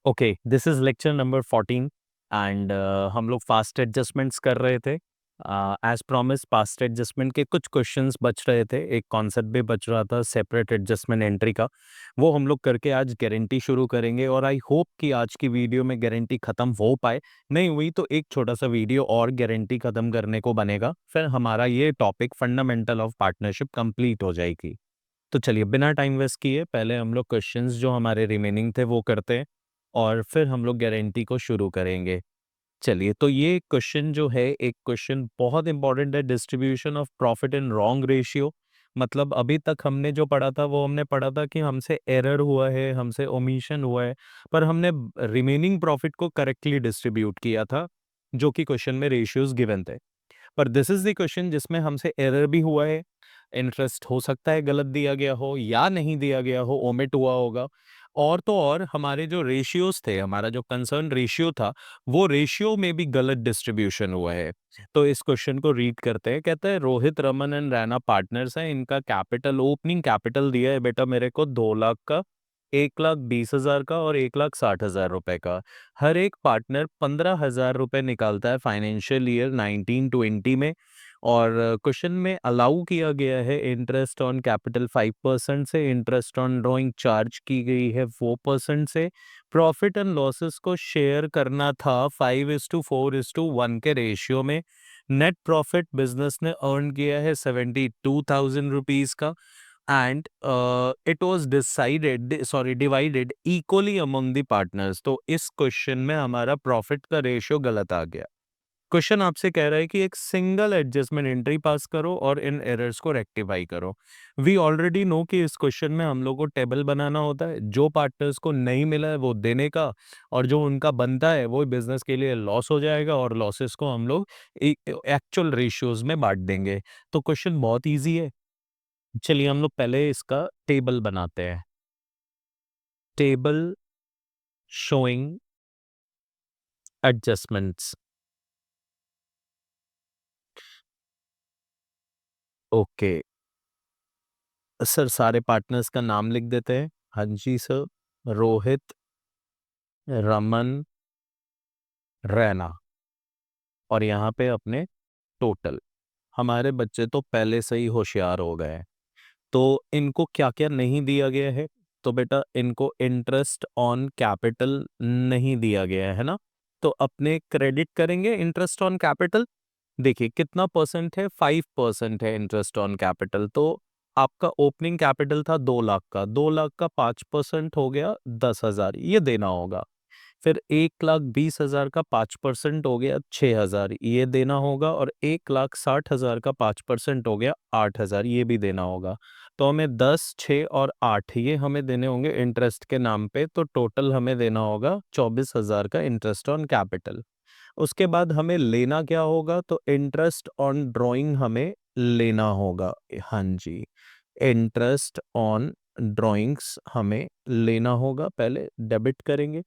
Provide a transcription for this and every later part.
Okay, this is lecture number 14 and हम लोग fast adjustments कर रहे थे। एज प्रॉमिस फास्ट एडजस्टमेंट के कुछ क्वेश्चंस बच रहे थे, एक कॉन्सेप्ट भी बच रहा था सेपरेट एडजस्टमेंट एंट्री का। वो हम लोग करके आज गारंटी शुरू करेंगे और आई होप कि आज की वीडियो में गारंटी ख़त्म हो पाए। नहीं हुई तो एक छोटा सा वीडियो और गारंटी ख़त्म करने को बनेगा, फिर हमारा ये topic fundamental of partnership complete हो जाएगी। तो चलिए बिना टाइम वेस्ट किए पहले हम लोग क्वेश्चंस जो हमारे रिमेनिंग थे वो करते हैं और फिर हम लोग गारंटी को शुरू करेंगे। चलिए, तो ये क्वेश्चन जो है, एक क्वेश्चन बहुत इंपॉर्टेंट है, distribution of profit in wrong ratio. मतलब अभी तक हमने जो पढ़ा था वो हमने पढ़ा था कि हमसे एरर हुआ है, हमसे ओमिशन हुआ है, पर हमने रिमेनिंग प्रॉफिट को करेक्टली डिस्ट्रीब्यूट किया था, जो कि क्वेश्चन में रेशियोज गिवन थे। पर दिस इज द क्वेश्चन जिसमें हमसे एरर भी हुआ है। इंटरेस्ट हो सकता है गलत दिया गया हो या नहीं दिया गया हो, ओमिट हुआ होगा। और तो और हमारे जो रेशियोज थे, हमारा जो कंसर्न रेशियो था, वो रेशियो में भी गलत डिस्ट्रीब्यूशन हुआ है। तो इस क्वेश्चन को रीड करते हैं। कहते हैं रोहित रमन एंड रैना पार्टनर्स हैं, इनका कैपिटल, ओपनिंग कैपिटल दिया है बेटा मेरे को 2 लाख का, 1,20,000 का और 1,60,000 रुपए का। हर एक पार्टनर 15,000 रुपए निकालता है फाइनेंशियल ईयर 1920 में। और क्वेश्चन में अलाउ किया गया है इंटरेस्ट ऑन कैपिटल 5% से, इंटरेस्ट ऑन ड्राइंग चार्ज की गई है 4% से। प्रॉफिट एंड लॉसेस को शेयर करना था 5:4:1 के रेशियो में। नेट प्रॉफिट बिजनेस ने अर्न किया है 72,000 रुपीज का and it was divided equally among the partners. तो इस क्वेश्चन में हमारा प्रॉफिट का रेशियो गलत आ गया। क्वेश्चन आपसे कह रहा है कि एक सिंगल एडजस्टमेंट एंट्री पास करो और इन एरर्स को रेक्टिफाई करो। वी ऑलरेडी नो कि इस क्वेश्चन में हम लोग को टेबल बनाना होता है, जो पार्टनर्स को नहीं मिला है वो देने का, और जो उनका बनता है वो बिजनेस के लिए लॉस हो जाएगा और लॉसेस को हम लोग एक्चुअल रेशियोज में बांट देंगे। तो क्वेश्चन बहुत ईजी है। चलिए हम लोग पहले इसका टेबल बनाते हैं। Table showing adjustments. Okay sir, सारे पार्टनर्स का नाम लिख देते हैं। हाँ जी सर। रोहित, रमन, रैना, और यहाँ पे अपने टोटल। हमारे बच्चे तो पहले से ही होशियार हो गए हैं। तो इनको क्या क्या नहीं दिया गया है? तो बेटा इनको इंटरेस्ट ऑन कैपिटल नहीं दिया गया है ना, तो अपने क्रेडिट करेंगे इंटरेस्ट ऑन कैपिटल। देखिए कितना परसेंट है, 5% है इंटरेस्ट ऑन कैपिटल। तो आपका ओपनिंग कैपिटल था 2 लाख का, 2 लाख का 5% हो गया 10,000, ये देना होगा। फिर 1,20,000 का 5% हो गया 6,000, ये देना होगा। और 1,60,000 का 5% हो गया 8,000, ये भी देना होगा। तो हमें 10, 6 और 8 ये हमें देने होंगे इंटरेस्ट के नाम पे। तो टोटल हमें देना होगा 24,000 का इंटरेस्ट ऑन कैपिटल। उसके बाद हमें लेना क्या होगा? तो इंटरेस्ट ऑन ड्राइंग हमें लेना होगा। हाँ जी, इंटरेस्ट ऑन ड्राइंग्स हमें लेना होगा, पहले डेबिट करेंगे।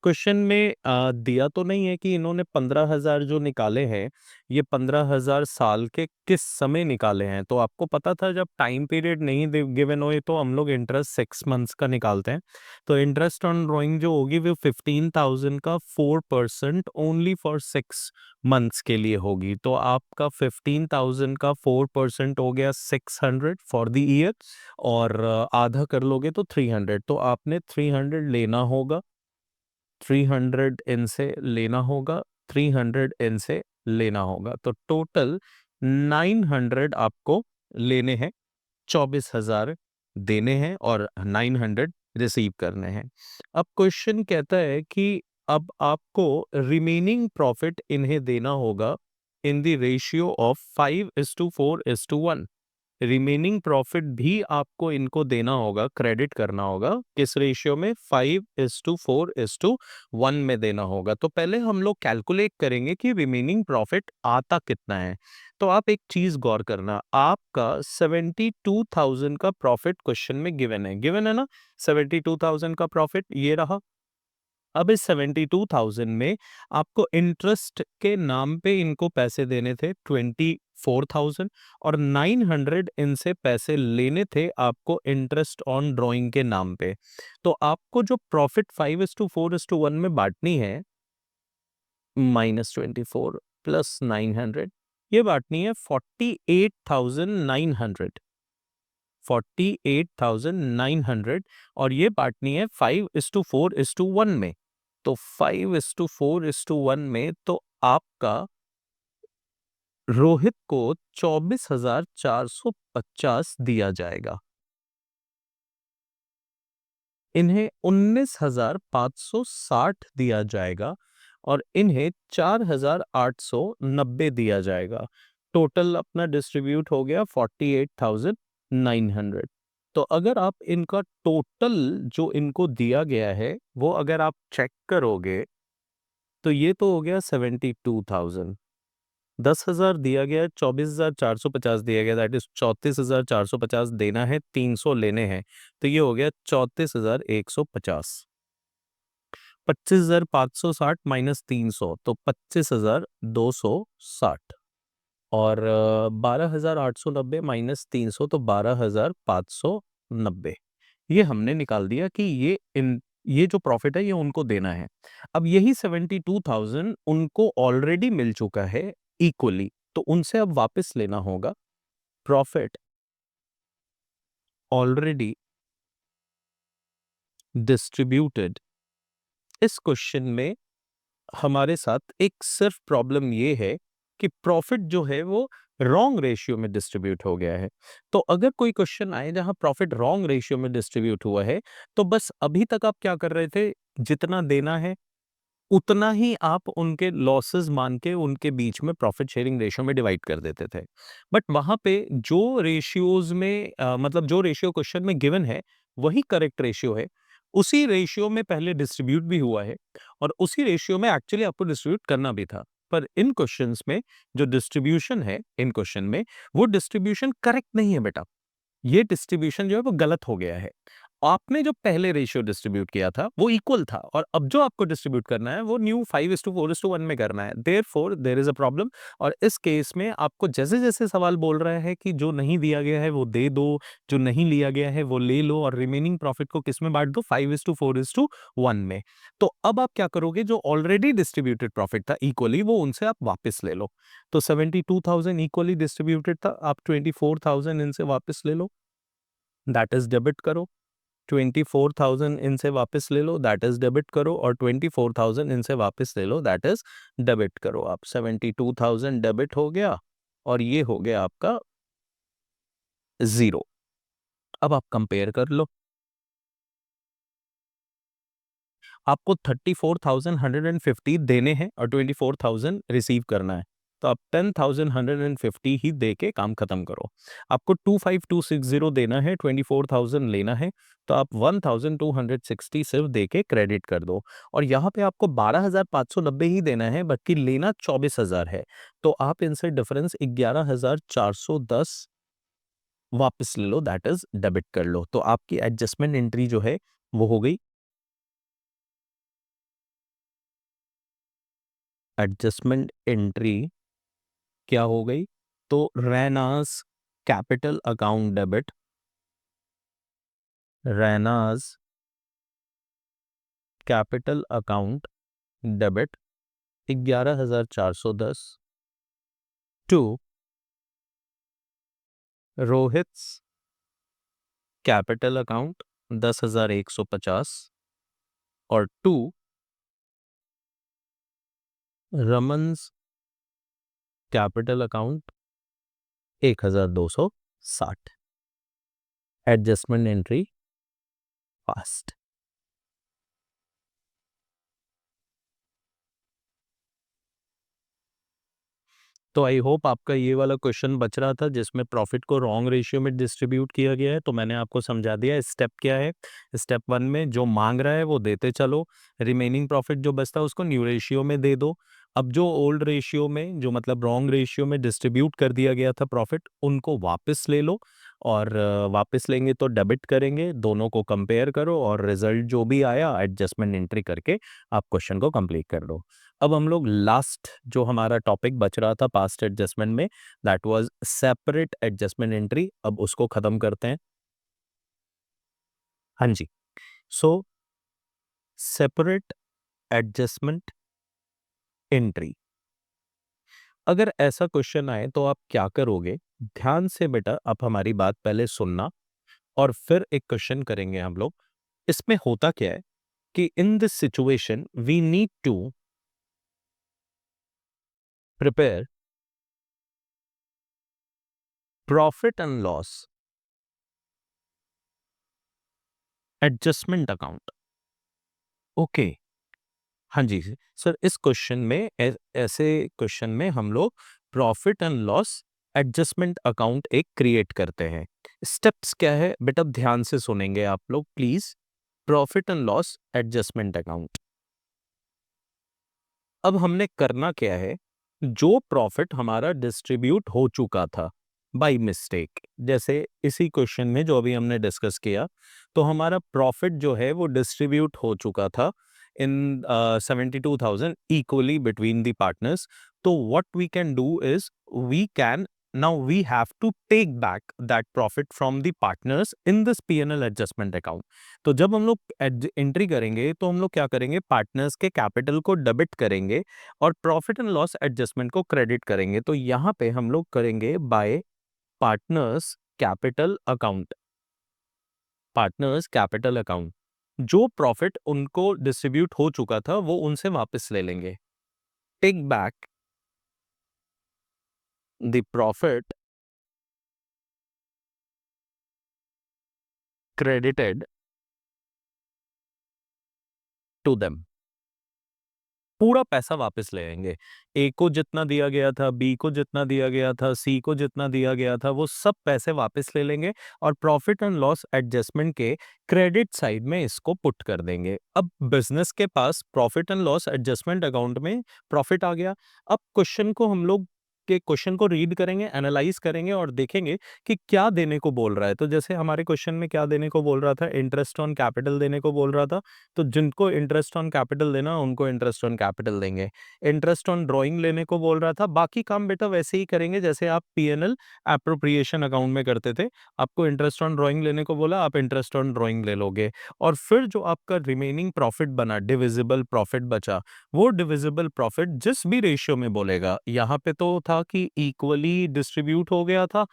क्वेश्चन में दिया तो नहीं है कि इन्होंने 15,000 जो निकाले हैं, ये 15,000 साल के किस समय निकाले हैं। तो आपको पता था जब टाइम पीरियड नहीं गिवन हो तो हम लोग इंटरेस्ट 6 मंथ्स का निकालते हैं। तो इंटरेस्ट ऑन ड्राइंग जो होगी वो 15,000 का 4% ओनली फॉर 6 मंथ्स के लिए होगी। तो आपका 15,000 का 4% हो गया 600 फॉर द ईयर, और आधा कर लोगे तो 300। तो आपने 300 लेना होगा, 300 इनसे लेना होगा, 300 इनसे लेना होगा। तो टोटल 900 आपको लेने हैं, 24,000 देने हैं और 900 रिसीव करने हैं। अब क्वेश्चन कहता है कि अब आपको रिमेनिंग प्रॉफिट इन्हें देना होगा इन the ratio of 5:4:1। Remaining profit भी आपको इनको देना होगा, क्रेडिट करना होगा। किस रेशियो में? 5:4:1 में देना होगा। तो पहले हम लोग कैलकुलेट करेंगे कि रिमेनिंग प्रॉफिट आता कितना है। तो आप एक चीज गौर करना, आपका 72,000 का प्रॉफिट क्वेश्चन में गिवन है ना, 72,000 का प्रॉफिट ये रहा। अब इस 72,000 में आपको इंटरेस्ट के नाम पे इनको पैसे देने थे 24,000 और 900 इनसे पैसे लेने थे आपको इंटरेस्ट ऑन ड्राइंग के नाम पे। तो आपको जो प्रॉफिट 5:4:1 में बांटनी है, -24 प्लस 900, ये बांटनी है 48,900, 48,900, और ये बांटनी है 5:4:1 में। तो 5:4:1 में तो आपका रोहित को 24,450 दिया जाएगा, इन्हें 19,560 दिया जाएगा और इन्हें 4,890 दिया जाएगा। टोटल अपना डिस्ट्रीब्यूट हो गया 48,900। तो अगर आप इनका टोटल जो इनको दिया गया है वो अगर आप चेक करोगे तो ये तो हो गया 72,000। 10,000 दिया गया है, 24,450 दिया गया, दैट इज 34,450 देना है, 300 लेने हैं, तो ये हो गया 34,150। 25,560 माइनस 300 तो 25,260, और 12,890 माइनस 300 तो 12,590। ये हमने निकाल दिया कि ये जो प्रॉफिट है ये उनको देना है। अब यही 72,000 उनको ऑलरेडी मिल चुका है इक्वली, तो उनसे अब वापस लेना होगा प्रॉफिट ऑलरेडी डिस्ट्रीब्यूटेड। इस क्वेश्चन में हमारे साथ एक सिर्फ प्रॉब्लम ये है कि प्रॉफिट जो है वो रॉन्ग रेशियो में डिस्ट्रीब्यूट हो गया है। तो अगर कोई क्वेश्चन आए जहां प्रॉफिट रॉन्ग रेशियो में डिस्ट्रीब्यूट हुआ है, तो बस अभी तक आप क्या कर रहे थे, जितना देना है उतना ही आप उनके लॉसेस मान के उनके बीच में प्रॉफिट शेयरिंग रेशियो में डिवाइड कर देते थे। बट वहां पे जो रेशियोज में मतलब जो रेशियो क्वेश्चन में गिवन है वही करेक्ट रेशियो है, उसी रेशियो में पहले डिस्ट्रीब्यूट भी हुआ है और उसी रेशियो में एक्चुअली आपको डिस्ट्रीब्यूट करना भी था। पर इन क्वेश्चंस में जो डिस्ट्रीब्यूशन है इन क्वेश्चन में, वो डिस्ट्रीब्यूशन करेक्ट नहीं है बेटा। ये डिस्ट्रीब्यूशन जो है वो गलत हो गया है। आपने जो पहले रेशियो डिस्ट्रीब्यूट किया था वो इक्वल था और अब जो आपको डिस्ट्रीब्यूट करना है वो न्यू 5:4:1 में करना है। Therefore there is a problem. और इस केस में आपको जैसे-जैसे सवाल बोल रहा है कि जो नहीं दिया गया है वो दे दो, जो नहीं लिया गया है वो ले लो और रिमेनिंग प्रॉफिट को किस में बांट दो, 5:4:1 में। तो अब आप क्या करोगे, जो ऑलरेडी डिस्ट्रीब्यूटेड प्रॉफिट था इक्वली वो उनसे आप वापस ले लो। तो 72,000 इक्वली डिस्ट्रीब्यूटेड था, आप 24,000 इनसे वापस ले लो, दैट इज डेबिट करो। 24,000 इनसे वापस ले लो, दैट इज डेबिट करो, और 24,000 इनसे वापस ले लो, दैट इज डेबिट करो। आप 72,000 डेबिट हो गया और ये हो गया आपका 0। अब आप कंपेयर कर लो, आपको 34,150 देने हैं और 24,000 रिसीव करना है, तो आप 10,150 ही दे के काम खत्म करो। आपको 25,260 देना है, 24,000 लेना है, तो आप 1,260 सिर्फ दे के क्रेडिट कर दो। और यहाँ पे आपको 12,590 ही देना है, बल्कि लेना 24,000 है, तो आप इनसे डिफरेंस 11,410 वापस ले लो, दैट इज डेबिट कर लो। तो आपकी एडजस्टमेंट एंट्री जो है वो हो गई। एडजस्टमेंट एंट्री क्या हो गई, तो Raina's capital account debit, Raina's capital account debit 11,410 to Rohit's capital account 10,150 और to Raman's capital account 1,260। Adjustment entry fast. तो आई होप आपका ये वाला क्वेश्चन बच रहा था जिसमें प्रॉफिट को रॉन्ग रेशियो में डिस्ट्रीब्यूट किया गया है, तो मैंने आपको समझा दिया स्टेप क्या है। स्टेप 1 में जो मांग रहा है वो देते चलो, रिमेनिंग प्रॉफिट जो बचता है उसको न्यू रेशियो में दे दो। अब जो ओल्ड रेशियो में, जो मतलब रॉन्ग रेशियो में डिस्ट्रीब्यूट कर दिया गया था प्रॉफिट, उनको वापस ले लो। और वापस लेंगे तो डेबिट करेंगे, दोनों को कंपेयर करो और रिजल्ट जो भी आया एडजस्टमेंट एंट्री करके आप क्वेश्चन को कंप्लीट कर दो। अब हम लोग लास्ट जो हमारा टॉपिक बच रहा था पास्ट एडजस्टमेंट में, that was separate adjustment entry, अब उसको खत्म करते हैं। हाँ जी, सो सेपरेट एडजस्टमेंट एंट्री, अगर ऐसा क्वेश्चन आए तो आप क्या करोगे? ध्यान से बेटा आप हमारी बात पहले सुनना और फिर एक क्वेश्चन करेंगे हम लोग। इसमें होता क्या है कि in this situation we need to prepare profit and loss adjustment account. Okay, हाँ जी सर, इस क्वेश्चन में ऐसे क्वेश्चन में हम लोग profit and loss adjustment account एक क्रिएट करते हैं। स्टेप्स क्या है बेटा, ध्यान से सुनेंगे आप लोग please. Profit and loss adjustment account, अब हमने करना क्या है, जो प्रॉफिट हमारा डिस्ट्रीब्यूट हो चुका था बाय मिस्टेक, जैसे इसी क्वेश्चन में जो अभी हमने डिस्कस किया, तो हमारा प्रॉफिट जो है वो डिस्ट्रीब्यूट हो चुका था in 72,000 equally between the partners. तो what we can do is we can now we have to take back that profit from the partners in this P&L adjustment account। तो जब हम लोग एंट्री करेंगे तो हम लोग क्या करेंगे, पार्टनर्स के कैपिटल को डेबिट करेंगे और प्रॉफिट एंड लॉस एडजस्टमेंट को क्रेडिट करेंगे। तो यहाँ पे हम लोग करेंगे by partners capital account, partners capital account, जो प्रॉफिट उनको डिस्ट्रीब्यूट हो चुका था वो उनसे वापस ले लेंगे। Take back the profit credited to them, पूरा पैसा वापस ले आएंगे। ए को जितना दिया गया था, बी को जितना दिया गया था, सी को जितना दिया गया था, वो सब पैसे वापस ले लेंगे और प्रॉफिट एंड लॉस एडजस्टमेंट के क्रेडिट साइड में इसको पुट कर देंगे। अब बिजनेस के पास profit and loss adjustment account में प्रॉफिट आ गया। अब क्वेश्चन को हम लोग के क्वेश्चन को रीड करेंगे, एनालाइज करेंगे और देखेंगे कि क्या देने को बोल रहा है। तो जैसे हमारे क्वेश्चन में क्या देने को बोल रहा था, इंटरेस्ट ऑन कैपिटल देने को बोल रहा था। तो जिनको इंटरेस्ट ऑन कैपिटल देना उनको इंटरेस्ट ऑन कैपिटल देंगे। इंटरेस्ट ऑन ड्राइंग लेने को बोल रहा था, बाकी काम बेटा वैसे ही करेंगे जैसे आप पीएनएल एप्रोप्रिएशन अकाउंट में करते थे। आपको इंटरेस्ट ऑन ड्राइंग लेने को बोला, आप इंटरेस्ट ऑन ड्राइंग ले लोगे और फिर जो आपका रिमेनिंग प्रॉफिट बना, डिविजिबल प्रॉफिट बचा, वो डिविजिबल प्रॉफिट जिस भी रेशियो में बोलेगा, यहाँ पे तो था कि इक्वली डिस्ट्रीब्यूट हो गया था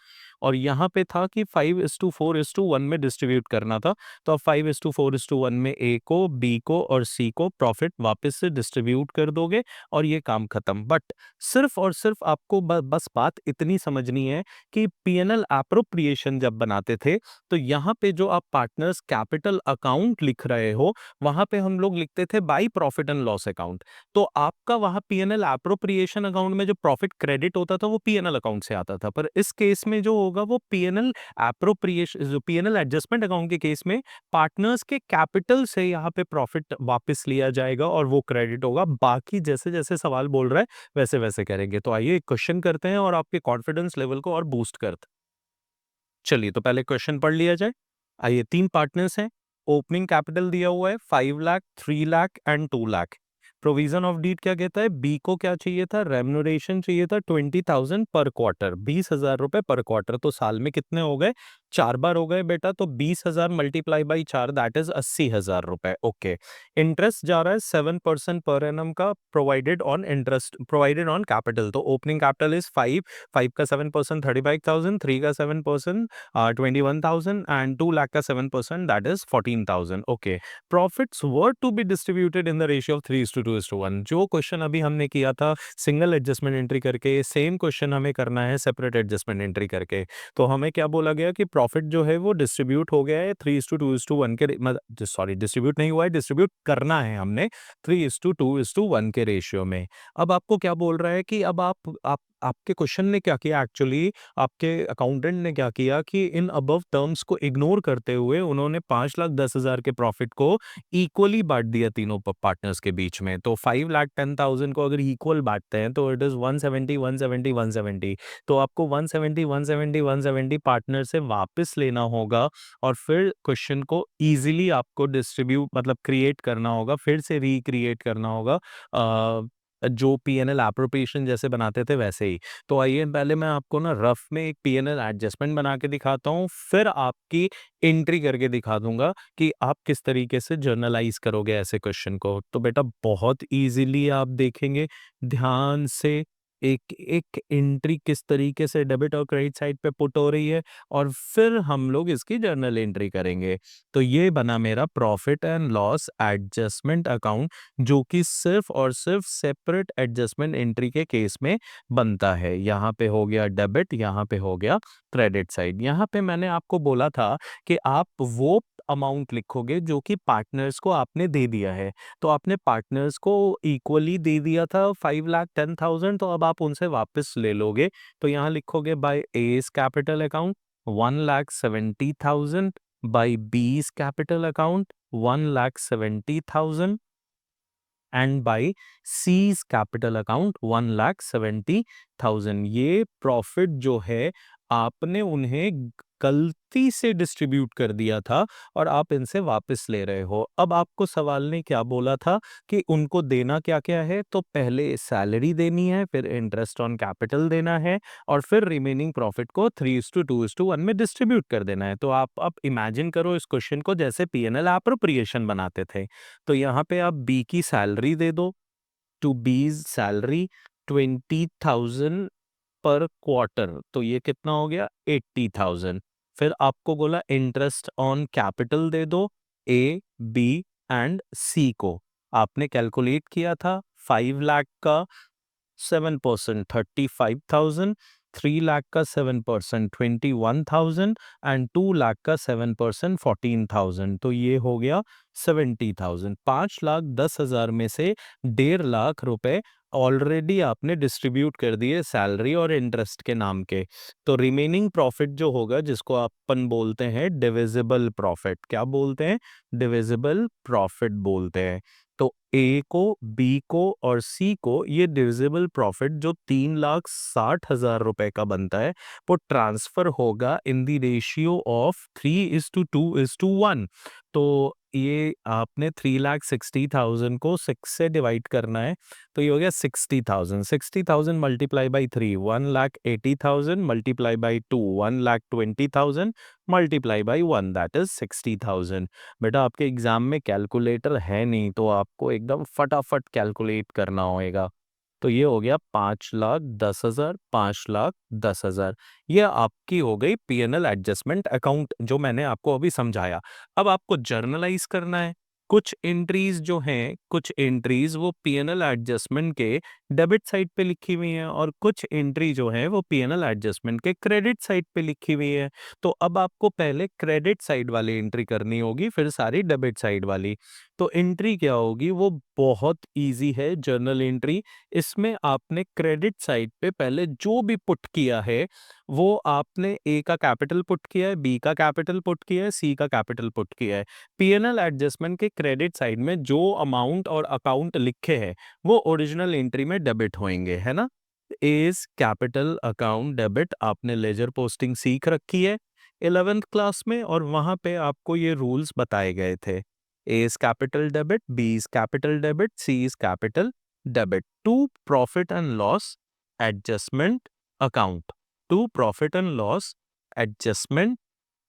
और यहाँ पे था कि 5:4:1 में डिस्ट्रीब्यूट करना था। तो अब 5:4:1 में ए को, बी को और सी को प्रॉफिट वापस से डिस्ट्रीब्यूट कर दोगे और ये काम खत्म। बट सिर्फ और सिर्फ आपको बस बात इतनी समझनी है कि पीएनएल एप्रोप्रिएशन जब बनाते थे तो यहाँ पे जो आप पार्टनर्स कैपिटल अकाउंट लिख रहे हो, वहां पे हम लोग लिखते थे by profit and loss account. तो आपका वहां पीएनएल एप्रोप्रिएशन अकाउंट में जो प्रॉफिट क्रेडिट होता था वो पीएनएल अकाउंट से आता था, पर इस केस में जो होगा वो पीएनएल एप्रोप्रिएशन, जो पीएनएल एडजस्टमेंट अकाउंट के केस में पार्टनर्स के कैपिटल से यहाँ पे प्रॉफिट वापस लिया जाएगा और वो क्रेडिट होगा। बाकी जैसे जैसे सवाल बोल रहा है वैसे वैसे करेंगे। तो आइए क्वेश्चन करते हैं और आपके कॉन्फिडेंस लेवल को और बूस्ट करते हैं। चलिए तो पहले क्वेश्चन पढ़ लिया जाए। आइए, 3 पार्टनर्स हैं, ओपनिंग कैपिटल दिया हुआ है 5 lakh, 3 lakh and 2 lakh. Provision of deed क्या कहता है, बी को क्या चाहिए था, रेम्यूनरेशन चाहिए था 20,000 पर क्वार्टर, 20,000 रुपए पर क्वार्टर। तो साल में कितने हो गए, 4 बार हो गए बेटा, तो 20,000 मल्टीप्लाई बाई 4 दैट इज 80,000 रुपए। ओके, इंटरेस्ट जा रहा है 7% पर एनम का, provided on interest, provided on capital. तो ओपनिंग कैपिटल इज 5, 5 का 7% 35,000, 3 का 7% 21,000 एंड 2 लाख का 7% that is 14,000। Okay, profits were to be distributed in the ratio of 3:2:1। जो क्वेश्चन अभी हमने किया था सिंगल एडजस्टमेंट एंट्री करके, सेम क्वेश्चन हमें करना है सेपरेट एडजस्टमेंट एंट्री करके। तो हमें क्या बोला गया कि प्रॉफिट जो है वो डिस्ट्रीब्यूट हो गया है 3:2:1 के, सॉरी डिस्ट्रीब्यूट नहीं हुआ है, डिस्ट्रीब्यूट करना है हमने 3:2:1 के रेशियो में। अब आपको क्या बोल रहा है कि अब आप आपके क्वेश्चन ने क्या किया एक्चुअली, आपके अकाउंटेंट ने क्या किया कि इन अबव टर्म्स को इग्नोर करते हुए उन्होंने 5,10,000 के प्रॉफिट को इक्वली बांट दिया तीनों पार्टनर्स के बीच में। तो 5,10,000 को अगर इक्वल बांटते हैं तो इट इज 170 170 170। तो आपको 170 170 170 पार्टनर से वापस लेना होगा और फिर क्वेश्चन को इजीली आपको डिस्ट्रीब्यूट मतलब क्रिएट करना होगा, फिर से रिक्रिएट करना होगा जो पीएनएल एप्रोप्रिएशन जैसे बनाते थे वैसे ही। तो आइए पहले मैं आपको ना रफ में एक पीएनएल एडजस्टमेंट बना के दिखाता हूँ, फिर आपकी एंट्री करके दिखा दूंगा कि आप किस तरीके से जर्नलाइज करोगे ऐसे क्वेश्चन को। तो बेटा बहुत इजीली आप देखेंगे ध्यान से एक एक एंट्री किस तरीके से डेबिट और क्रेडिट साइड पे पुट हो रही है और फिर हम लोग इसकी जर्नल एंट्री करेंगे। तो ये बना मेरा profit and loss adjustment account, जो कि सिर्फ और सिर्फ सेपरेट एडजस्टमेंट एंट्री के केस में बनता है। यहाँ पे हो गया डेबिट, यहाँ पे हो गया क्रेडिट साइड। यहाँ पे मैंने आपको बोला था कि आप वो अमाउंट लिखोगे जो कि पार्टनर्स को आपने दे दिया है। तो आपने पार्टनर्स को इक्वली दे दिया था 5,10,000, तो अब आप उनसे वापस ले लोगे। तो यहाँ लिखोगे by A's capital account 1,70,000, by B's capital account 1,70,000 and by C's capital account 1,70,000। ये प्रॉफिट जो है आपने उन्हें गलती से डिस्ट्रीब्यूट कर दिया था और आप इनसे वापस ले रहे हो। अब आपको सवाल ने क्या बोला था कि उनको देना क्या क्या है, तो पहले सैलरी देनी है, फिर इंटरेस्ट ऑन कैपिटल देना है और फिर रिमेनिंग प्रॉफिट को 3:2:1 में डिस्ट्रीब्यूट कर देना है। तो आप इमेजिन करो इस क्वेश्चन को जैसे पीएनएल एप्रोप्रिएशन बनाते थे। तो यहाँ पे आप बी की सैलरी दे दो, टू बीज सैलरी 20,000 पर क्वार्टर, तो ये कितना हो गया 80,000। फिर आपको बोला इंटरेस्ट ऑन कैपिटल दे दो ए बी एंड सी को। आपने कैलकुलेट किया था 5 लाख का 7% 35,000, 3 लाख का 7% 21,000 एंड 2 लाख का 7% 14,000। तो ये हो गया 70,000। 5,10,000 में से 1.5 लाख रुपए ऑलरेडी आपने डिस्ट्रीब्यूट कर दिए सैलरी और इंटरेस्ट के नाम के। तो रिमेनिंग प्रॉफिट जो होगा जिसको अपन बोलते हैं डिविजिबल प्रॉफिट, क्या बोलते हैं, डिविजिबल प्रॉफिट बोलते हैं। तो ए को, बी को और सी को ये डिविजिबल प्रॉफिट जो 3,60,000 रुपए का बनता है वो ट्रांसफर होगा इन द रेशियो ऑफ 3:2:1। तो ये आपने 3,60,000 को 6 से डिवाइड करना है। तो ये हो गया 60,000। 60,000 multiply by 3 1,80,000 multiply by 2 1,20,000 multiply by 1 that is 60,000। बेटा आपके एग्जाम में कैलकुलेटर है नहीं तो आपको एकदम फटाफट कैलकुलेट करना होएगा। तो ये हो गया 5,10,000, 5,10,000। ये आपकी हो गई पीएनएल एडजस्टमेंट अकाउंट जो मैंने आपको अभी समझाया। अब आपको जर्नलाइज करना है। कुछ एंट्रीज जो हैं, कुछ एंट्रीज वो पीएनएल एडजस्टमेंट के डेबिट साइड पे लिखी हुई हैं और कुछ एंट्री जो है वो पीएनएल एडजस्टमेंट के क्रेडिट साइड पे लिखी हुई है। तो अब आपको पहले क्रेडिट साइड वाली एंट्री करनी होगी, फिर सारी डेबिट साइड वाली। तो एंट्री क्या होगी, वो बहुत इजी है जर्नल एंट्री। इसमें आपने क्रेडिट साइड पे पहले जो भी पुट किया है वो आपने ए का कैपिटल पुट किया है, बी का कैपिटल पुट किया है, सी का कैपिटल पुट किया है। पीएनएल एडजस्टमेंट के क्रेडिट साइड में जो अमाउंट और अकाउंट लिखे हैं वो ओरिजिनल एंट्री में डेबिट होंगे, है ना। एज कैपिटल अकाउंट डेबिट आपने लेजर पोस्टिंग सीख रखी है 11th क्लास में और वहां पे आपको ये रूल्स बताए गए थे। A is capital debit, B is capital debit, C is capital debit to profit and loss adjustment account, to profit and loss adjustment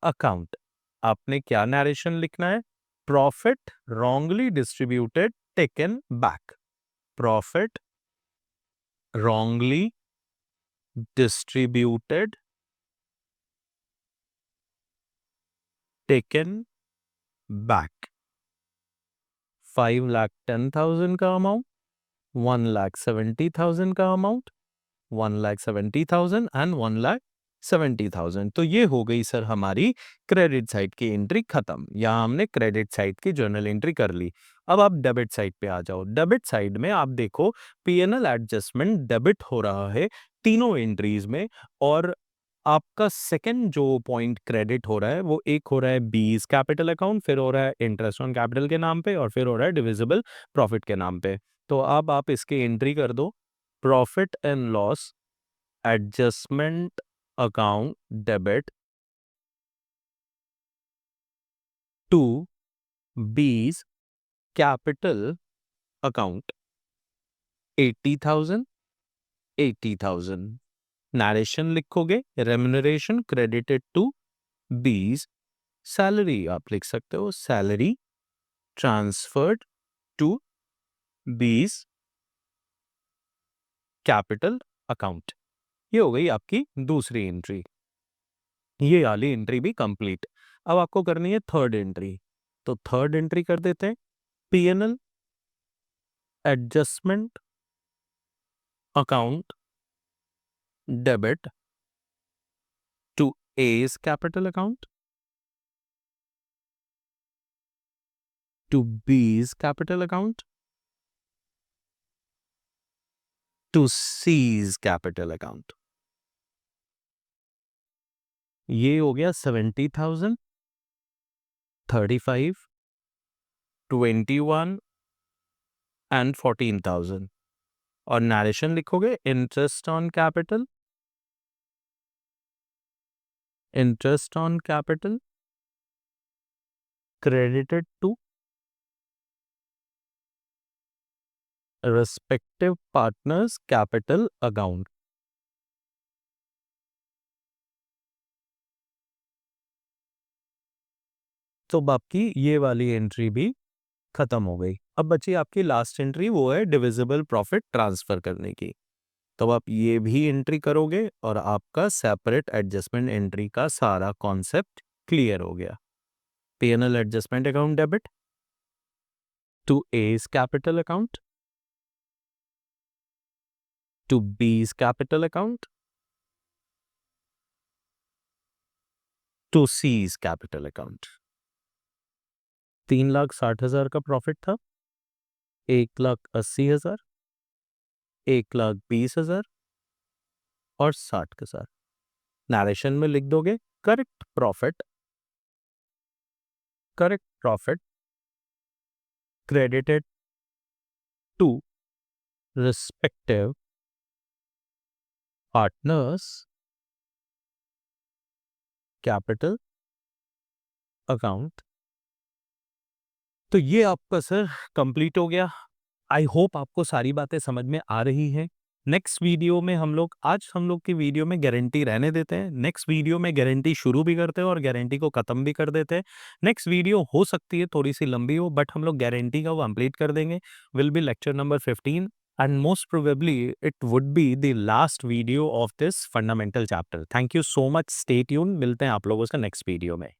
account. आपने क्या नरेशन लिखना है, profit wrongly distributed taken back, profit wrongly distributed taken back। 5,10,000 का amount, 1,70,000 का amount, 1,70,000 and 1,00,000 70,000। तो ये हो गई सर हमारी क्रेडिट साइड की एंट्री खत्म। यहाँ हमने क्रेडिट साइड की जर्नल एंट्री कर ली। अब आप डेबिट साइड पे आ जाओ। डेबिट साइड में आप देखो पीएनएल एडजस्टमेंट डेबिट हो रहा है तीनों एंट्रीज में, और आपका सेकंड जो पॉइंट क्रेडिट हो रहा है वो एक हो रहा है बीज कैपिटल अकाउंट, फिर हो रहा है इंटरेस्ट ऑन कैपिटल के नाम पे, और फिर हो रहा है डिविजिबल प्रॉफिट के नाम पे। तो अब आप इसकी एंट्री कर दो, profit and loss adjustment account debit to B's capital account 80,000 80,000। Narration लिखोगे, remuneration credited to B's, salary आप लिख सकते हो, salary transferred to B's capital account. ये हो गई आपकी दूसरी एंट्री। ये वाली एंट्री भी कंप्लीट। अब आपको करनी है थर्ड एंट्री। तो थर्ड एंट्री कर देते हैं, PNL adjustment account debit to A's capital account to B's capital account to C's capital account. ये हो गया 70,000, 35, 21 एंड 14,000। और नरेशन लिखोगे, interest on capital, interest on capital credited to respective partners capital account। तो अब आपकी ये वाली एंट्री भी खत्म हो गई। अब बची आपकी लास्ट एंट्री, वो है डिविजिबल प्रॉफिट ट्रांसफर करने की। तो आप ये भी एंट्री करोगे और आपका सेपरेट एडजस्टमेंट एंट्री का सारा कॉन्सेप्ट क्लियर हो गया। PNL adjustment account debit to A's capital account to B's capital account to C's capital account. 3,60,000 का प्रॉफिट था, 1,80,000, 1,20,000 और 60,000। नरेशन में लिख दोगे, correct profit credited to respective partners capital account. तो ये आपका सर कंप्लीट हो गया। आई होप आपको सारी बातें समझ में आ रही हैं। नेक्स्ट वीडियो में आज हम लोग की वीडियो में गारंटी रहने देते हैं। नेक्स्ट वीडियो में गारंटी शुरू भी करते हैं और गारंटी को खत्म भी कर देते हैं। नेक्स्ट वीडियो हो सकती है थोड़ी सी लंबी हो, बट हम लोग गारंटी का वो कंप्लीट कर देंगे। Will be lecture number 15 and most probably it would be the last video of this fundamental chapter. Thank you so much, stay tune. मिलते हैं आप लोगों से नेक्स्ट वीडियो में।